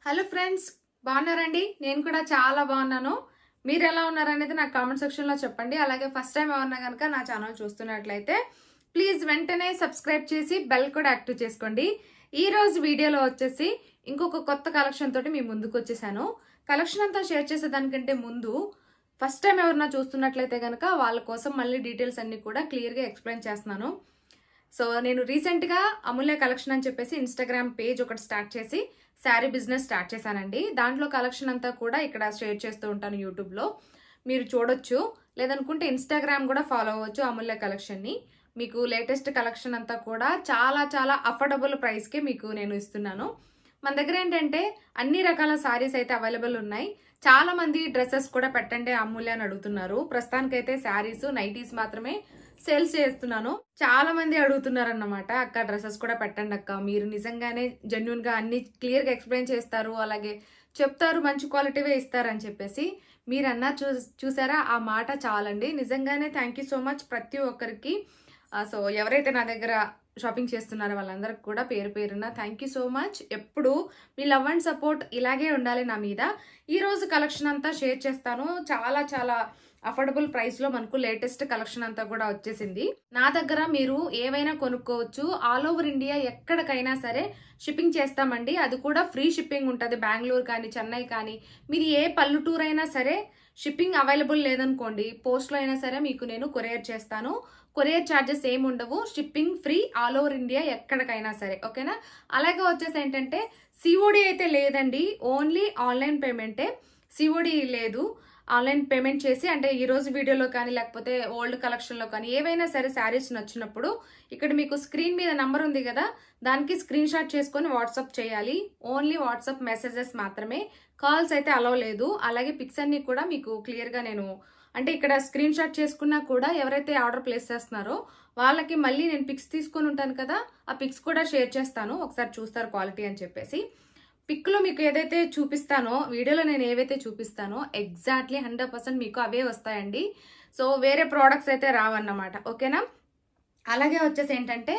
Hello friends, బాగున్నారండి? నేను కూడా చాలా బాగున్నాను. మీరు ఎలా ఉన్నారనేది నాకు కామెంట్ సెక్షన్ లో చెప్పండి. అలాగే ఫస్ట్ టైం ఎవరన్నా కనుక నా ఛానల్ చూస్తున్నట్లయితే ప్లీజ్ వెంటనే సబ్స్క్రైబ్ చేసి బెల్ కూడా యాక్టివ్ చేసుకోండి. ఈ రోజు వీడియోలో వచ్చేసి ఇంకొక కొత్త కలెక్షన్ తోటి మీ ముందుకు వచ్చేసాను. కలెక్షన్ అంతా షేర్ చేసేదానికంటే ముందు ఫస్ట్ టైం ఎవరన్నా చూస్తున్నట్లయితే కనుక వాళ్ళ కోసం మళ్ళీ డీటెయిల్స్ అన్ని కూడా క్లియర్ గా ఎక్స్ప్లెయిన్ చేస్తున్నాను. సో నేను రీసెంట్ గా అమూల్య కలెక్షన్ అని చెప్పేసి ఇన్స్టాగ్రామ్ పేజ్ ఒకటి స్టార్ట్ చేసి శారీ బిజినెస్ స్టార్ట్ చేశానండి. దాంట్లో కలెక్షన్ అంతా కూడా ఇక్కడ షేర్ చేస్తూ ఉంటాను యూట్యూబ్ లో, మీరు చూడొచ్చు. లేదనుకుంటే ఇన్స్టాగ్రామ్ కూడా ఫాలో అవ్వచ్చు అమూల్య కలెక్షన్ ని. మీకు లేటెస్ట్ కలెక్షన్ అంతా కూడా చాలా చాలా అఫోర్డబుల్ ప్రైస్ కి మీకు నేను ఇస్తున్నాను. మన దగ్గర ఏంటంటే అన్ని రకాల సారీస్ అయితే అవైలబుల్ ఉన్నాయి. చాలా మంది డ్రెస్సెస్ కూడా పెట్టండి అమూల్య అని అడుగుతున్నారు. ప్రస్తుతానికైతే శారీస్ నైటీస్ మాత్రమే సేల్స్ చేస్తున్నాను. చాలా మంది అడుగుతున్నారు అన్నమాట, అక్క డ్రెస్సెస్ కూడా పెట్టండి అక్క, మీరు నిజంగానే జెన్యున్ గా అన్ని క్లియర్ గా ఎక్స్ప్లెయిన్ చేస్తారు, అలాగే చెప్తారు, మంచి క్వాలిటీవే ఇస్తారని చెప్పేసి మీరు చూసారా, ఆ మాట చాలండి. నిజంగానే థ్యాంక్ యూ సో మచ్ ప్రతి ఒక్కరికి. సో ఎవరైతే నా దగ్గర షాపింగ్ చేస్తున్నారో వాళ్ళందరికి కూడా పేరు పేరున థ్యాంక్ యూ సో మచ్. ఎప్పుడు మీ లవ్ అండ్ సపోర్ట్ ఇలాగే ఉండాలి నా మీద. ఈ రోజు కలెక్షన్ అంతా షేర్ చేస్తాను. చాలా చాలా అఫోర్డబుల్ ప్రైస్ లో మనకు లేటెస్ట్ కలెక్షన్ అంతా కూడా వచ్చేసింది. నా దగ్గర మీరు ఏవైనా కొనుక్కోవచ్చు. ఆల్ ఓవర్ ఇండియా ఎక్కడికైనా సరే షిప్పింగ్ చేస్తామండి. అది కూడా ఫ్రీ షిప్పింగ్ ఉంటుంది. బెంగళూరు కానీ చెన్నై కానీ మీరు ఏ పల్లెటూరు అయినా సరే షిప్పింగ్ అవైలబుల్ లేదనుకోండి, పోస్ట్ లో అయినా సరే మీకు నేను కొరియర్ చేస్తాను. కొరియర్ ఛార్జెస్ ఏమి ఉండవు. Shipping free all over India ఎక్కడికైనా సరే, ఓకేనా? అలాగే వచ్చేసి ఏంటంటే సిఓడి అయితే లేదండి, ఓన్లీ ఆన్లైన్ పేమెంటే. సిఓడి లేదు. ఆన్లైన్ పేమెంట్ చేసి, అంటే ఈ రోజు వీడియోలో కానీ లేకపోతే ఓల్డ్ కలెక్షన్ లో కానీ ఏవైనా సరే శారీస్ నచ్చినప్పుడు ఇక్కడ మీకు స్క్రీన్ మీద నంబర్ ఉంది కదా, దానికి స్క్రీన్ షాట్ చేసుకొని వాట్సాప్ చేయాలి. ఓన్లీ వాట్సాప్ మెసేజెస్ మాత్రమే, కాల్స్ అయితే అలౌ లేదు. అలాగే పిక్స్ అన్ని కూడా మీకు క్లియర్ గా నేను, అంటే ఇక్కడ స్క్రీన్ షాట్ చేసుకున్నా కూడా ఎవరైతే ఆర్డర్ ప్లేస్ చేస్తున్నారో వాళ్ళకి మళ్ళీ నేను పిక్స్ తీసుకొని ఉంటాను కదా, ఆ పిక్స్ కూడా షేర్ చేస్తాను. ఒకసారి చూస్తారు క్వాలిటీ అని చెప్పేసి. పిక్ లో మీకు ఏదైతే చూపిస్తానో, వీడియోలో నేను ఏవైతే చూపిస్తానో ఎగ్జాక్ట్లీ 100% మీకు అవే వస్తాయండి. సో వేరే ప్రోడక్ట్స్ అయితే రావన్నమాట, ఓకేనా? అలాగే వచ్చేసి ఏంటంటే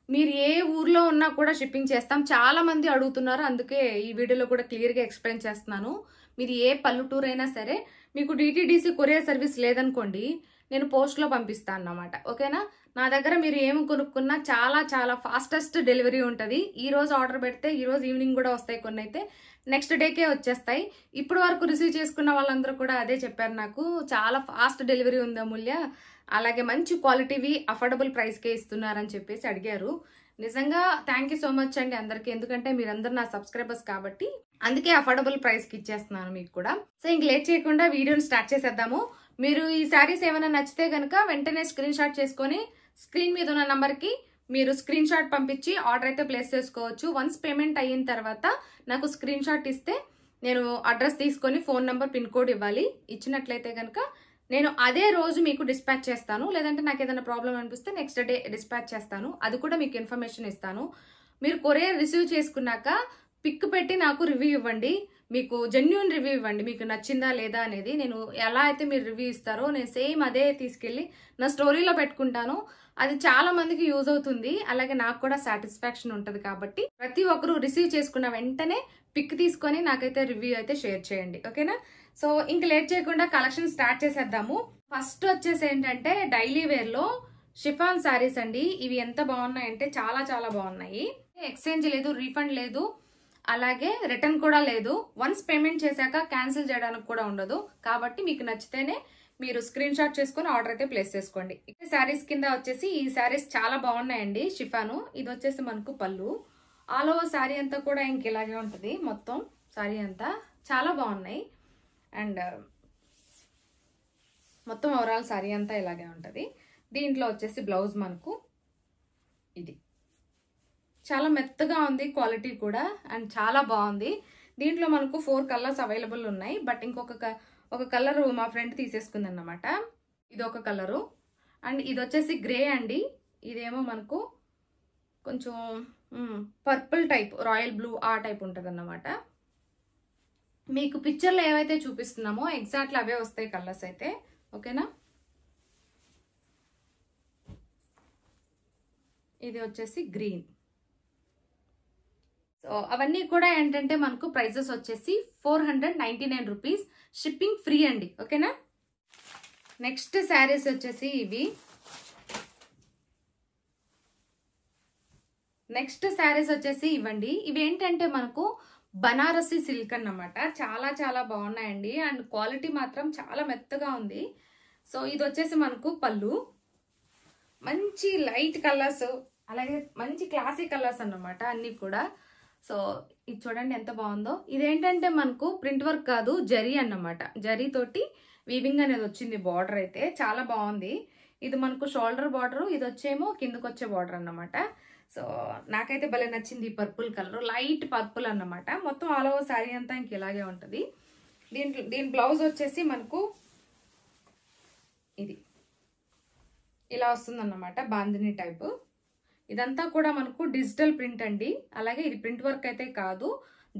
మీరు ఏ ఊర్లో ఉన్నా కూడా షిప్పింగ్ చేస్తాం. చాలా మంది అడుగుతున్నారు, అందుకే ఈ వీడియోలో కూడా క్లియర్ గా ఎక్స్ప్లెయిన్ చేస్తున్నాను. మీరు ఏ పల్లెటూరు అయినా సరే, మీకు డిటిడిసి కొరియర్ సర్వీస్ లేదనుకోండి, నేను పోస్ట్ లో పంపిస్తాను అన్నమాట, ఓకేనా? నా దగ్గర మీరు ఏమి కొనుక్కున్నా చాలా చాలా ఫాస్టెస్ట్ డెలివరీ ఉంటుంది. ఈ రోజు ఆర్డర్ పెడితే ఈ రోజు ఈవినింగ్ కూడా వస్తాయి, కొన్ని అయితే నెక్స్ట్ డేకే వచ్చేస్తాయి. ఇప్పటి వరకు రిసీవ్ చేసుకున్న వాళ్ళందరూ కూడా అదే చెప్పారు, నాకు చాలా ఫాస్ట్ డెలివరీ ఉంది అమూల్య, అలాగే మంచి క్వాలిటీవి అఫోర్డబుల్ ప్రైస్కే ఇస్తున్నారని చెప్పేసి అడిగారు. నిజంగా థ్యాంక్ యూ సో మచ్ అండి అందరికి, ఎందుకంటే మీరందరూ నా సబ్స్క్రైబర్స్ కాబట్టి అందుకే అఫోర్డబుల్ ప్రైస్ కి ఇచ్చేస్తున్నాను మీకు కూడా. సో ఇంక లేట్ చేయకుండా వీడియోని స్టార్ట్ చేసేద్దాము. మీరు ఈ శారీస్ ఏమైనా నచ్చితే కనుక వెంటనే స్క్రీన్ షాట్ చేసుకొని స్క్రీన్ మీద ఉన్న నంబర్ కి మీరు స్క్రీన్ షాట్ పంపించి ఆర్డర్ అయితే ప్లేస్ చేసుకోవచ్చు. వన్స్ పేమెంట్ అయిన తర్వాత నాకు స్క్రీన్ షాట్ ఇస్తే నేను అడ్రస్ తీసుకొని ఫోన్ నంబర్ పిన్ కోడ్ ఇవ్వాలి. ఇచ్చినట్లయితే కనుక నేను అదే రోజు మీకు డిస్పాచ్ చేస్తాను. లేదంటే నాకు ఏదైనా ప్రాబ్లం అనిపిస్తే నెక్స్ట్ డే డిస్పాచ్ చేస్తాను. అది కూడా మీకు ఇన్ఫర్మేషన్ ఇస్తాను. మీరు కొరియర్ రిసీవ్ చేసుకున్నాక పిక్ పెట్టి నాకు రివ్యూ ఇవ్వండి. మీకు జెన్యూన్ రివ్యూ ఇవ్వండి, మీకు నచ్చిందా లేదా అనేది. నేను ఎలా అయితే మీరు రివ్యూ ఇస్తారో నేను సేమ్ అదే తీసుకెళ్లి నా స్టోరీలో పెట్టుకుంటాను. అది చాలా మందికి యూజ్ అవుతుంది, అలాగే నాకు కూడా సాటిస్ఫాక్షన్ ఉంటుంది. కాబట్టి ప్రతి ఒక్కరు రిసీవ్ చేసుకున్న వెంటనే పిక్ తీసుకొని నాకైతే రివ్యూ అయితే షేర్ చేయండి, ఓకేనా? సో ఇంక లేట్ చేయకుండా కలెక్షన్ స్టార్ట్ చేసేద్దాము. ఫస్ట్ వచ్చేసి ఏంటంటే డైలీ వేర్ లో షిఫాన్ శారీస్ అండి. ఇవి ఎంత బాగున్నాయంటే చాలా చాలా బాగున్నాయి. ఎక్స్చేంజ్ లేదు, రీఫండ్ లేదు, అలాగే రిటర్న్ కూడా లేదు. వన్స్ పేమెంట్ చేశాక క్యాన్సిల్ చేయడానికి కూడా ఉండదు. కాబట్టి మీకు నచ్చితేనే మీరు స్క్రీన్ షాట్ చేసుకుని ఆర్డర్ అయితే ప్లేస్ చేసుకోండి. శారీస్ కింద వచ్చేసి ఈ శారీస్ చాలా బాగున్నాయండి. షిఫాను ఇది వచ్చేసి మనకు పళ్ళు. ఆల్ ఓవర్ శారీ అంతా కూడా ఇంక ఇలాగే ఉంటుంది. మొత్తం శారీ అంతా చాలా బాగున్నాయి. అండ్ మొత్తం ఓవరాల్ శారీ అంతా ఇలాగే ఉంటుంది. దీంట్లో వచ్చేసి బ్లౌజ్ మనకు ఇది చాలా మెత్తగా ఉంది, క్వాలిటీ కూడా, అండ్ చాలా బాగుంది. దీంట్లో మనకు 4 కలర్స్ అవైలబుల్ ఉన్నాయి. బట్ ఒక కలర్ మా ఫ్రెండ్ తీసేసుకుంది అన్నమాట. ఇది ఒక కలరు, అండ్ ఇది వచ్చేసి గ్రే అండి. ఇదేమో మనకు కొంచెం పర్పుల్ టైప్, రాయల్ బ్లూ ఆ టైప్ ఉంటుంది అన్నమాట. మీకు పిక్చర్లో ఏవైతే చూపిస్తున్నామో ఎగ్జాక్ట్లీ అవే వస్తాయి కలర్స్ అయితే, ఓకేనా? ఇది వచ్చేసి గ్రీన్. సో అవన్నీ కూడా ఏంటంటే మనకు ప్రైజెస్ వచ్చేసి 499 రూపీస్, షిప్పింగ్ ఫ్రీ అండి. ఓకేనా. నెక్స్ట్ శారీస్ వచ్చేసి ఇవి. నెక్స్ట్ శారీస్ వచ్చేసి ఇవ్వండి. ఇవి ఏంటంటే మనకు బనారసి సిల్క్ అన్నమాట. చాలా చాలా బాగున్నాయండి అండ్ క్వాలిటీ మాత్రం చాలా మెత్తగా ఉంది. సో ఇది వచ్చేసి మనకు పళ్ళు, మంచి లైట్ కలర్స్, అలాగే మంచి క్లాసిక్ కలర్స్ అన్నమాట అన్ని కూడా. సో ఇది చూడండి ఎంత బాగుందో. ఇదేంటంటే మనకు ప్రింట్ వర్క్ కాదు, జరీ అన్నమాట. జరీ తోటి వీవింగ్ అనేది వచ్చింది. బార్డర్ అయితే చాలా బాగుంది. ఇది మనకు షోల్డర్ బార్డర్, ఇది వచ్చేమో కిందకు వచ్చే బార్డర్ అన్నమాట. సో నాకైతే భలే నచ్చింది ఈ పర్పుల్ కలర్, లైట్ పర్పుల్ అన్నమాట. మొత్తం ఆల్ ఓవర్ శారీ అంతా ఇంక ఇలాగే ఉంటుంది. దీని బ్లౌజ్ వచ్చేసి మనకు ఇది ఇలా వస్తుంది అన్నమాట, బాందిని టైప్. ఇదంతా కూడా మనకు డిజిటల్ ప్రింట్ అండి. అలాగే ఇది ప్రింట్ వర్క్ అయితే కాదు,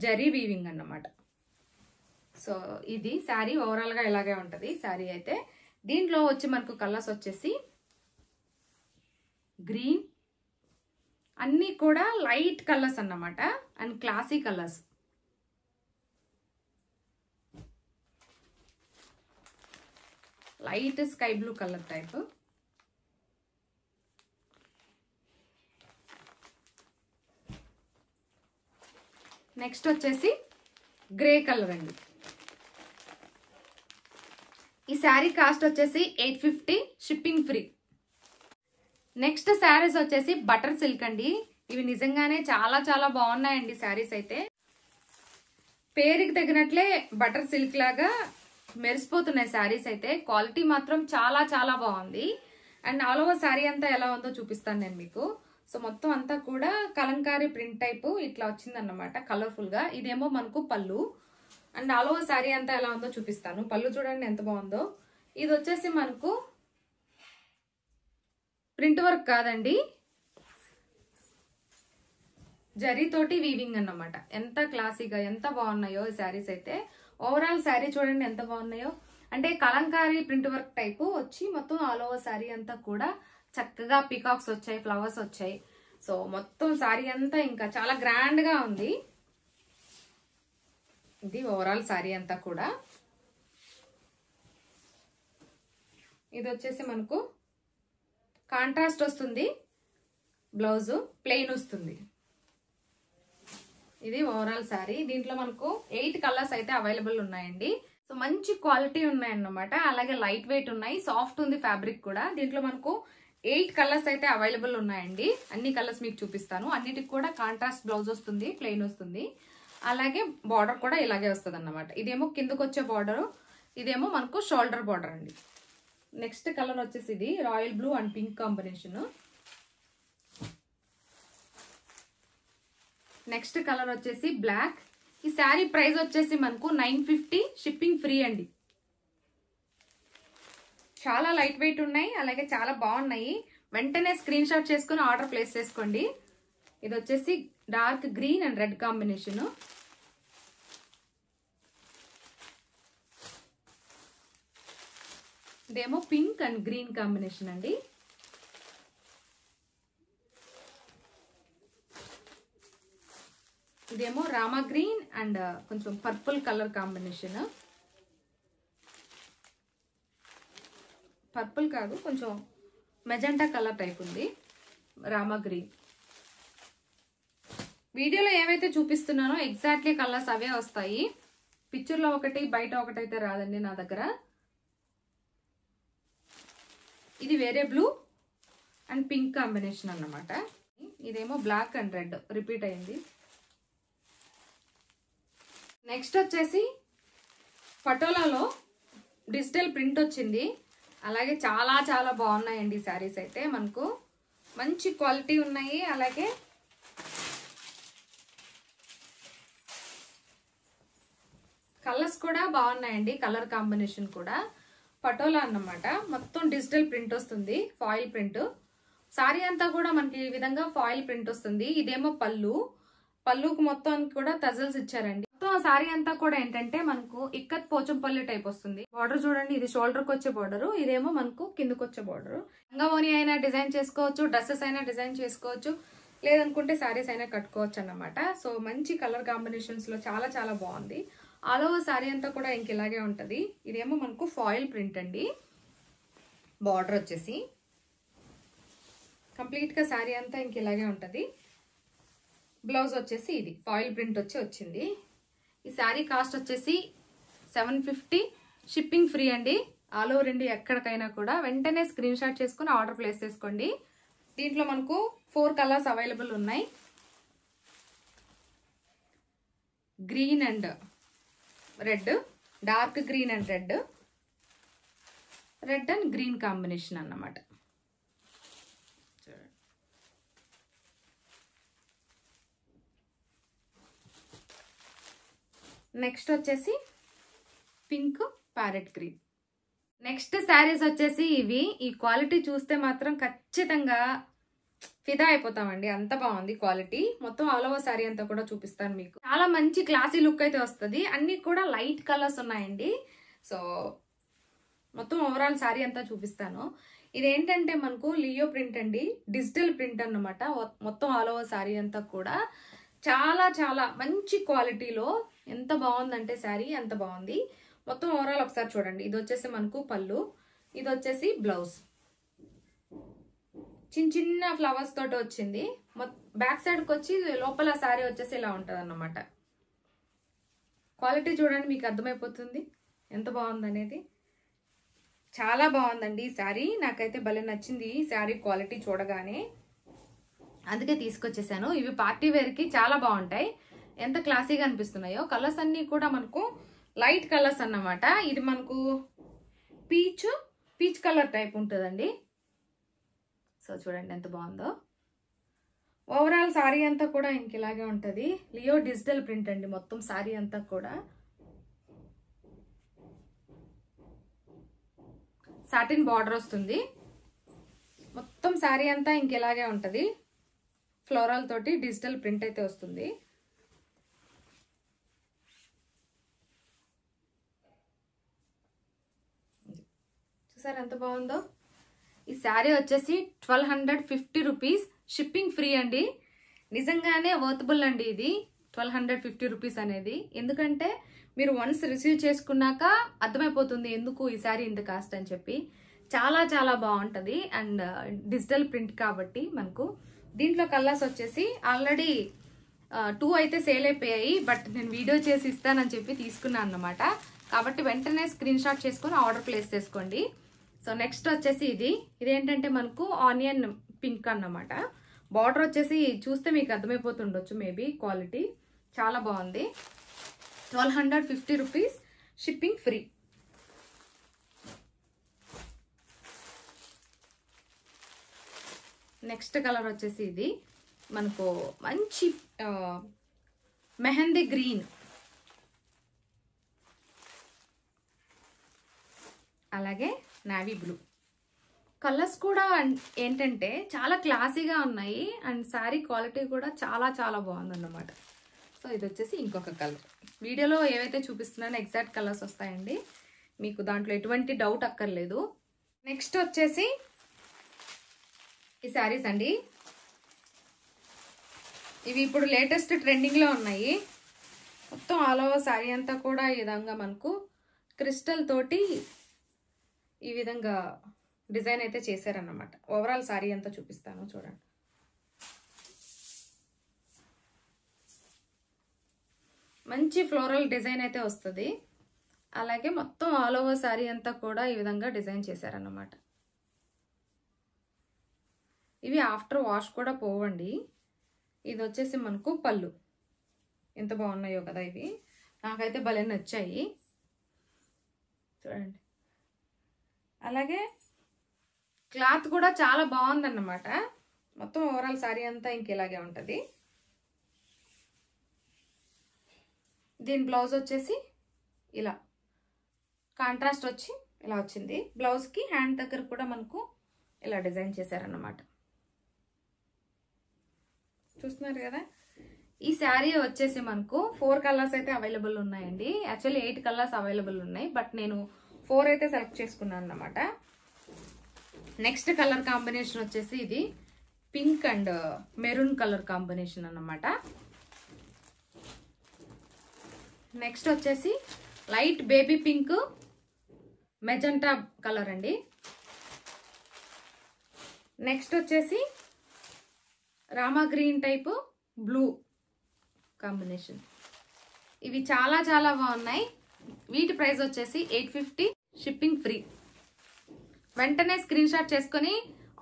జరీ వీవింగ్ అన్నమాట. సో ఇది శారీ ఓవరాల్ గా ఇలాగే ఉంటది శారీ అయితే. దీంట్లో వచ్చి మనకు కలర్స్ వచ్చేసి గ్రీన్, అన్ని కూడా లైట్ కలర్స్ అన్నమాట and classy colours. Light sky blue colour type. Next వచ్చేసి గ్రే కలర్ అండి. ఈ శారీ కాస్ట్ వచ్చేసి 850, షిప్పింగ్ ఫ్రీ. నెక్స్ట్ శారీస్ వచ్చేసి బటర్ సిల్క్ అండి. ఇవి నిజంగానే చాలా చాలా బాగున్నాయండి శారీస్ అయితే. పేరుకి తగినట్లే బటర్ సిల్క్ లాగా మెరిసిపోతున్నాయి శారీస్ అయితే. క్వాలిటీ మాత్రం చాలా చాలా బాగుంది. అండ్ ఆల్ ఓవర్ శారీ అంతా ఎలా ఉందో చూపిస్తాను నేను మీకు. సో మొత్తం అంతా కూడా కలంకారీ ప్రింట్ టైప్ ఇట్లా వచ్చింది అన్నమాట, కలర్ఫుల్ గా. ఇదేమో మనకు పళ్ళు అండ్ ఆల్ ఓవర్ శారీ అంతా ఎలా ఉందో చూపిస్తాను. పళ్ళు చూడండి ఎంత బాగుందో. ఇది వచ్చేసి మనకు ప్రింట్ వర్క్ కాదండి, జరీతోటి వీవింగ్ అన్నమాట. ఎంత క్లాసీగా ఎంత బాగున్నాయో ఈ శారీస్ అయితే. ఓవరాల్ శారీ చూడండి ఎంత బాగున్నాయో. అంటే కలంకారీ ప్రింట్ వర్క్ టైపు వచ్చి మొత్తం ఆల్ ఓవర్ శారీ అంతా కూడా చక్కగా పీకాక్స్ వచ్చాయి, ఫ్లవర్స్ వచ్చాయి. సో మొత్తం శారీ అంతా ఇంకా చాలా గ్రాండ్ గా ఉంది. ఇది ఓవరాల్ శారీ అంతా కూడా. ఇది వచ్చేసి మనకు కాంట్రాస్ట్ వస్తుంది, బ్లౌజ్ ప్లెయిన్ వస్తుంది. ఇది ఓవరాల్ శారీ. దీంట్లో మనకు 8 కలర్స్ అయితే అవైలబుల్ ఉన్నాయండి. సో మంచి క్వాలిటీ ఉన్నాయన్నమాట. అలాగే లైట్ వెయిట్ ఉన్నాయి, సాఫ్ట్ ఉంది ఫ్యాబ్రిక్ కూడా. దీంట్లో మనకు 8 కలర్స్ అయితే అవైలబుల్ ఉన్నాయండి. అన్ని కలర్స్ మీకు చూపిస్తాను. అన్నిటికి కూడా కాంట్రాస్ట్ బ్లౌజ్ వస్తుంది, ప్లెయిన్ వస్తుంది. అలాగే బార్డర్ కూడా ఇలాగే వస్తుంది అన్నమాట. ఇదేమో కిందకు వచ్చే బార్డర్, ఇదేమో మనకు షోల్డర్ బార్డర్ అండి. నెక్స్ట్ కలర్ వచ్చేసి ఇది royal blue and pink combination. Next colour వచ్చేసి బ్లాక్. ఈ శారీ ప్రైస్ వచ్చేసి మనకు 950, షిప్పింగ్ ఫ్రీ అండి. చాలా లైట్ వెయిట్ ఉన్నాయి, అలాగే చాలా బాగున్నాయి. వెంటనే స్క్రీన్ షాట్ చేసుకుని ఆర్డర్ ప్లేస్ చేసుకోండి. ఇది వచ్చేసి dark green and red combination. ఇదేమో పింక్ అండ్ గ్రీన్ కాంబినేషన్ అండి. ఇదేమో రామా గ్రీన్ అండ్ కొంచెం పర్పుల్ కలర్ కాంబినేషన్. పర్పుల్ కాదు, కొంచెం మెజెంటా కలర్ టైప్ ఉంది, రామా గ్రీన్. వీడియోలో ఏవైతే చూపిస్తున్నానో ఎగ్జాక్ట్లీ కలర్స్ అవే వస్తాయి. పిక్చర్లో ఒకటి, బయట ఒకటి అయితే రాదండి నా దగ్గర. ఇది వేరే బ్లూ అండ్ పింక్ కాంబినేషన్ అన్నమాట. ఇదేమో బ్లాక్ అండ్ రెడ్ రిపీట్ అయింది. నెక్స్ట్ వచ్చేసి పటోలాలో డిజిటల్ ప్రింట్ వచ్చింది. అలాగే చాలా చాలా బాగున్నాయండి శారీస్ అయితే. మనకు మంచి క్వాలిటీ ఉన్నాయి. అలాగే కలర్స్ కూడా బాగున్నాయండి, కలర్ కాంబినేషన్ కూడా. పటోలా అన్నమాట, మొత్తం డిజిటల్ ప్రింట్ వస్తుంది, ఫాయిల్ ప్రింట్. శారీ అంతా కూడా మనకి ఈ విధంగా ఫాయిల్ ప్రింట్ వస్తుంది. ఇదేమో పళ్ళుకు మొత్తానికి కూడా టజల్స్ ఇచ్చారండి. మొత్తం శారీ అంతా కూడా ఏంటంటే మనకు ఇక్కత్ పోచంపల్లి టైప్ వస్తుంది. బార్డర్ చూడండి, ఇది షోల్డర్ కి వచ్చే బార్డర్, ఇదేమో మనకు కిందకు వచ్చే బార్డర్. లంగావోని అయినా డిజైన్ చేసుకోవచ్చు, డ్రెస్సెస్ అయినా డిజైన్ చేసుకోవచ్చు. లేదనుకుంటే శారీస్ అయినా కట్టుకోవచ్చు అన్నమాట. సో మంచి కలర్ కాంబినేషన్స్ లో చాలా చాలా బాగుంది. ఆల్ ఓవర్ శారీ అంతా కూడా ఇంక ఇలాగే ఉంటది. ఇదేమో మనకు ఫాయిల్ ప్రింట్ అండి. బార్డర్ వచ్చేసి కంప్లీట్ గా శారీ అంతా ఇంక ఇలాగే ఉంటది. బ్లౌజ్ వచ్చేసి ఇది ఫాయిల్ ప్రింట్ వచ్చింది. ఈ శారీ కాస్ట్ వచ్చేసి 750, షిప్పింగ్ ఫ్రీ అండి. ఆల్ ఓవర్ ఇండియా ఎక్కడికైనా కూడా. వెంటనే స్క్రీన్ షాట్ చేసుకుని ఆర్డర్ ప్లేస్ చేసుకోండి. దీంట్లో మనకు 4 కలర్స్ అవైలబుల్ ఉన్నాయి. Green and red, dark green and red, red and green combination అన్నమాట. నెక్స్ట్ వచ్చేసి pink, parrot green. Next saris వచ్చేసి ఇవి. ఈ క్వాలిటీ చూస్తే మాత్రం ఖచ్చితంగా ఫిదా అయిపోతామండి. అంత బాగుంది క్వాలిటీ. మొత్తం ఆల్ ఓవర్ శారీ అంతా కూడా చూపిస్తాను మీకు. చాలా మంచి క్లాసీ లుక్ అయితే వస్తుంది. అన్ని కూడా లైట్ కలర్స్ ఉన్నాయండి. సో మొత్తం ఓవరాల్ శారీ అంతా చూపిస్తాను. ఇదేంటంటే మనకు లియో ప్రింట్ అండి, డిజిటల్ ప్రింట్ అన్నమాట. మొత్తం ఆల్ ఓవర్ శారీ అంతా కూడా చాలా చాలా మంచి క్వాలిటీలో. ఎంత బాగుందంటే శారీ అంత బాగుంది. మొత్తం ఓవరాల్ ఒకసారి చూడండి. ఇది వచ్చేసి మనకు పళ్ళు, ఇది వచ్చేసి బ్లౌజ్. చిన్న చిన్న ఫ్లవర్స్ తోటి వచ్చింది. బ్యాక్ సైడ్కి వచ్చి లోపల శారీ వచ్చేసి ఇలా ఉంటుంది అన్నమాట. క్వాలిటీ చూడండి, మీకు అర్థమైపోతుంది ఎంత బాగుంది అనేది. చాలా బాగుందండి ఈ శారీ. నాకైతే భలే నచ్చింది ఈ శారీ క్వాలిటీ చూడగానే, అందుకే తీసుకొచ్చేసాను. ఇవి పార్టీ వేర్ కి చాలా బాగుంటాయి. ఎంత క్లాసీగా అనిపిస్తున్నాయో. కలర్స్ అన్ని కూడా మనకు లైట్ కలర్స్ అన్నమాట. ఇది మనకు పీచ్ కలర్ టైప్ ఉంటుందండి. సో చూడండి ఎంత బాగుందో. ఓవరాల్ శారీ అంతా కూడా ఇంక ఇలాగే ఉంటది. లియో డిజిటల్ ప్రింట్ అండి మొత్తం శారీ అంతా కూడా. సాటిన్ బార్డర్ వస్తుంది. మొత్తం శారీ అంతా ఇంక ఇలాగే ఉంటది. ఫ్లోరల్ తోటి డిజిటల్ ప్రింట్ అయితే వస్తుంది. చూసారు ఎంత బాగుందో. ఈ శారీ వచ్చేసి 1250 రూపీస్, షిప్పింగ్ ఫ్రీ అండి. నిజంగానే వర్తబుల్ అండి ఇది 1250 రూపీస్ అనేది. ఎందుకంటే మీరు వన్స్ రిసీవ్ చేసుకున్నాక అర్థమైపోతుంది ఎందుకు ఈ శారీ ఇంత కాస్ట్ అని చెప్పి. చాలా చాలా బాగుంటుంది. అండ్ డిజిటల్ ప్రింట్ కాబట్టి మనకు దీంట్లో కలర్స్ వచ్చేసి ఆల్రెడీ 2 అయితే సేల్ అయిపోయాయి. బట్ నేను వీడియో చేసి ఇస్తానని చెప్పి తీసుకున్నాను అన్నమాట. కాబట్టి వెంటనే స్క్రీన్ షాట్ చేసుకుని ఆర్డర్ ప్లేస్ చేసుకోండి. సో నెక్స్ట్ వచ్చేసి ఇదేంటంటే మనకు ఆనియన్ పింక్ అన్నమాట. బార్డర్ వచ్చేసి చూస్తే మీకు అర్థమైపోతుండొచ్చు మేబీ. క్వాలిటీ చాలా బాగుంది. 1250 rupees, shipping free. Next colour వచ్చేసి ఇది మనకు మంచి మెహందీ గ్రీన్, అలాగే నావీ బ్లూ. కలర్స్ కూడా ఏంటంటే చాలా క్లాసీగా ఉన్నాయి. అండ్ శారీ క్వాలిటీ కూడా చాలా చాలా బాగుందన్నమాట. సో ఇది వచ్చేసి ఇంకొక కలర్. వీడియోలో ఏవైతే చూపిస్తున్నానో ఎగ్జాక్ట్ కలర్స్ వస్తాయండి. మీకు దాంట్లో ఎటువంటి డౌట్ అక్కర్లేదు. నెక్స్ట్ వచ్చేసి ఈ శారీస్ అండి. ఇవి ఇప్పుడు లేటెస్ట్ ట్రెండింగ్లో ఉన్నాయి. మొత్తం ఆల్ ఓవర్ శారీ అంతా కూడా ఈ విధంగా మనకు క్రిస్టల్ తోటి ఈ విధంగా డిజైన్ అయితే చేశారన్నమాట. ఓవరాల్ శారీ అంతా చూపిస్తాను చూడండి. మంచి ఫ్లోరల్ డిజైన్ అయితే వస్తుంది. అలాగే మొత్తం ఆల్ ఓవర్ శారీ అంతా కూడా ఈ విధంగా డిజైన్ చేశారన్నమాట. ఇవి ఆఫ్టర్ వాష్ కూడా పోవండి. ఇది వచ్చేసి మనకు పళ్ళు. ఎంత బాగున్నాయో కదా ఇవి. నాకైతే భలే నచ్చాయి చూడండి. అలాగే క్లాత్ కూడా చాలా బాగుందన్నమాట. మొత్తం ఓవరాల్ శారీ అంతా ఇంక ఇలాగే ఉంటుంది. దీని బ్లౌజ్ వచ్చేసి ఇలా కాంట్రాస్ట్ వచ్చి ఇలా వచ్చింది. బ్లౌజ్కి హ్యాండ్ దగ్గర కూడా మనకు ఇలా డిజైన్ చేశారన్నమాట. చూస్తున్నారు కదా. ఈ శారీ వచ్చేసి మనకు 4 కలర్స్ అయితే అవైలబుల్ ఉన్నాయండి. యాక్చువల్లీ 8 కలర్స్ అవైలబుల్ ఉన్నాయి. బట్ నేను 4 అయితే సెలెక్ట్ చేసుకున్నాను అన్నమాట. నెక్స్ట్ కలర్ కాంబినేషన్ వచ్చేసి ఇది pink and maroon colour combination అన్నమాట. నెక్స్ట్ వచ్చేసి light baby pink magenta colour అండి. నెక్స్ట్ వచ్చేసి Rama green type blue combination. ఇవి చాలా చాలా బాగున్నాయి. వీటి ప్రైస్ వచ్చేసి 850, షిప్పింగ్ ఫ్రీ. వెంటనే స్క్రీన్ షాట్ చేసుకొని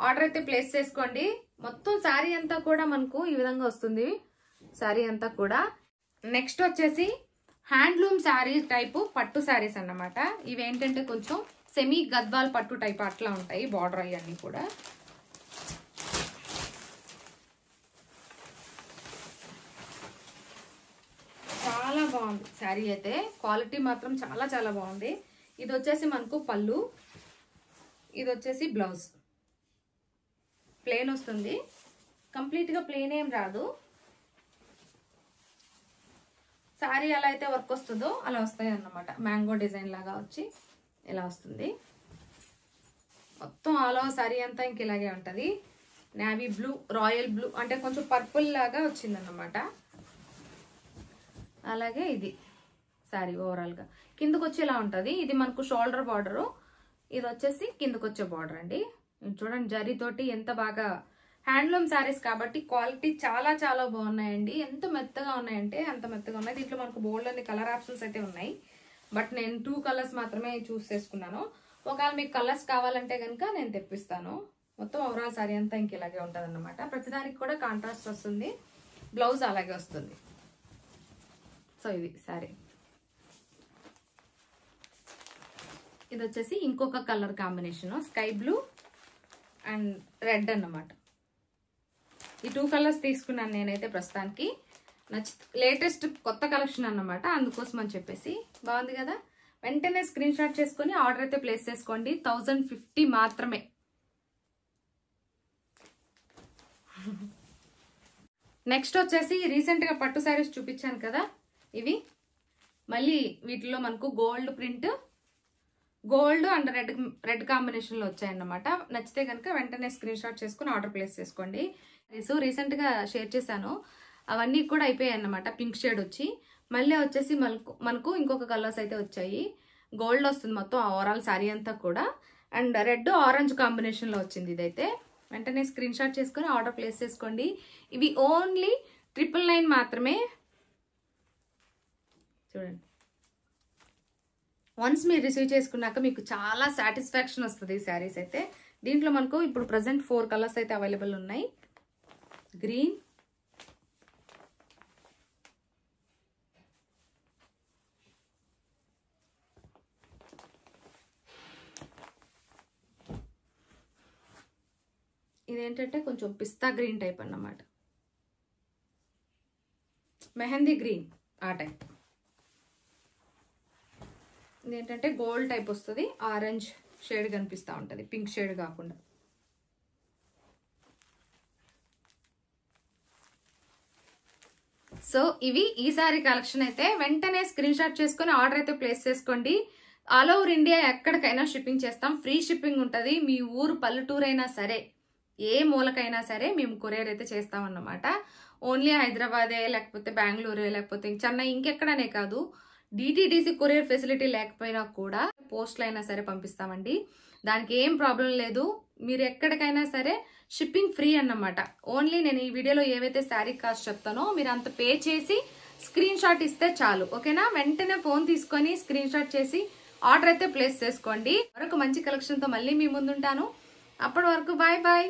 ఆర్డర్ అయితే ప్లేస్ చేసుకోండి. మొత్తం శారీ అంతా కూడా మనకు ఈ విధంగా వస్తుంది, శారీ అంతా కూడా. నెక్స్ట్ వచ్చేసి హ్యాండ్లూమ్ శారీ టైపు పట్టు శారీస్ అన్నమాట. ఇవి ఏంటంటే కొంచెం సెమీ గద్వాల్ పట్టు టైప్ అట్లా ఉంటాయి, బార్డర్ అయ్యన్నీ కూడా. చాలా బాగుంది శారీ అయితే, క్వాలిటీ మాత్రం చాలా చాలా బాగుంది. ఇది వచ్చేసి మనకు పళ్ళు, ఇది వచ్చేసి బ్లౌజ్. ప్లేన్ వస్తుంది, కంప్లీట్గా ప్లేన్ ఏం రాదు. శారీ ఎలా అయితే వర్క్ వస్తుందో అలా వస్తాయి అన్నమాట. మ్యాంగో డిజైన్ లాగా వచ్చి ఇలా వస్తుంది. మొత్తం ఆల్ ఓవర్ శారీ అంతా ఇంక ఇలాగే ఉంటుంది. నేవీ బ్లూ, రాయల్ బ్లూ అంటే కొంచెం పర్పుల్ లాగా వచ్చింది అన్నమాట. అలాగే ఇది శారీ ఓవరాల్గా కిందకు వచ్చి ఇలా ఉంటుంది. ఇది మనకు షోల్డర్ బార్డరు, ఇది వచ్చేసి కిందకు వచ్చే బార్డర్ అండి. చూడండి జరీతోటి ఎంత బాగా. హ్యాండ్లూమ్ శారీస్ కాబట్టి క్వాలిటీ చాలా చాలా బాగున్నాయండి. ఎంత మెత్తగా ఉన్నాయంటే అంత మెత్తగా ఉన్నాయి. దీంట్లో మనకు బోల్డ్ అన్ని కలర్ ఆప్షన్స్ అయితే ఉన్నాయి, బట్ నేను 2 కలర్స్ మాత్రమే చూస్ చేసుకున్నాను. ఒకవేళ మీకు కలర్స్ కావాలంటే కనుక నేను తెప్పిస్తాను. మొత్తం ఓవరాల్ శారీ అంతా ఇంక ఇలాగే ఉంటుంది అన్నమాట. ప్రతిదానికి కూడా కాంట్రాస్ట్ వస్తుంది, బ్లౌజ్ అలాగే వస్తుంది. సో ఇది శారీ. ఇది వచ్చేసి ఇంకొక colour combination, sky blue and red అన్నమాట. ఈ 2 కలర్స్ తీసుకున్నాను నేనైతే ప్రస్తుతానికి. లేటెస్ట్ కొత్త కలెక్షన్ అన్నమాట, అందుకోసం అని చెప్పేసి. బాగుంది కదా. వెంటనే స్క్రీన్ షాట్ చేసుకొని ఆర్డర్ అయితే ప్లేస్ చేసుకోండి. 1050 మాత్రమే. నెక్స్ట్ వచ్చేసి రీసెంట్ గా పట్టు శారీస్ చూపించాను కదా, ఇవి మళ్ళీ వీటిలో మనకు gold print, gold and red combination లో వచ్చాయన్నమాట. నచ్చితే కనుక వెంటనే స్క్రీన్ షాట్ చేసుకుని ఆర్డర్ ప్లేస్ చేసుకోండి. సో రీసెంట్ గా షేర్ చేశాను, అవన్నీ కూడా అయిపోయాయి అన్నమాట. పింక్ షేడ్ వచ్చి మళ్ళీ వచ్చేసి మనకు ఇంకొక కలర్స్ అయితే వచ్చాయి. గోల్డ్ వస్తుంది మొత్తం ఓవరాల్ శారీ అంతా కూడా, అండ్ రెడ్ ఆరెంజ్ కాంబినేషన్ లో వచ్చింది. ఇదైతే వెంటనే స్క్రీన్ షాట్ చేసుకుని ఆర్డర్ ప్లేస్ చేసుకోండి. ఇవి ఓన్లీ 999 మాత్రమే. చూడండి, వన్స్ మీరు రిసీవ్ చేసుకున్నాక మీకు చాలా సాటిస్ఫాక్షన్ వస్తుంది ఈ శారీస్ అయితే. దీంట్లో మనకు ఇప్పుడు ప్రజెంట్ 4 కలర్స్ అయితే అవైలబుల్ ఉన్నాయి. గ్రీన్, ఇదేంటంటే కొంచెం పిస్తా గ్రీన్ టైప్ అన్నమాట, మెహందీ గ్రీన్ ఆ టైప్. ఇదేంటంటే గోల్డ్ టైప్ వస్తుంది, ఆరెంజ్ షేడ్ కనిపిస్తూ ఉంటుంది, పింక్ షేడ్ కాకుండా. సో ఇవి ఈ సారీ కలెక్షన్ అయితే. వెంటనే స్క్రీన్ షాట్ చేసుకుని ఆర్డర్ అయితే ప్లేస్ చేసుకోండి. ఆల్ ఓవర్ ఇండియా ఎక్కడికైనా షిప్పింగ్ చేస్తాం, ఫ్రీ షిప్పింగ్ ఉంటుంది. మీ ఊరు పల్లెటూరు అయినా సరే, ఏ మూలకైనా సరే మేము కొరియర్ అయితే చేస్తామన్నమాట. ఓన్లీ హైదరాబాదే, లేకపోతే బెంగళూరు, లేకపోతే చెన్నై, ఇంకెక్కడనే కాదు. డిటిడిసి కొరియర్ ఫెసిలిటీ లేకపోయినా కూడా పోస్ట్లో అయినా సరే పంపిస్తామండి. దానికి ఏం ప్రాబ్లం లేదు. మీరు ఎక్కడికైనా సరే షిప్పింగ్ ఫ్రీ అన్నమాట. ఓన్లీ నేను ఈ వీడియోలో ఏవైతే శారీ కాస్ట్ చెప్తానో మీరు అంత పే చేసి స్క్రీన్ షాట్ ఇస్తే చాలు, ఓకేనా. వెంటనే ఫోన్ తీసుకొని స్క్రీన్ షాట్ చేసి ఆర్డర్ అయితే ప్లేస్ చేసుకోండి. మరొక మంచి కలెక్షన్తో మళ్ళీ మీ ముందుంటాను. అప్పటి వరకు బాయ్ బాయ్.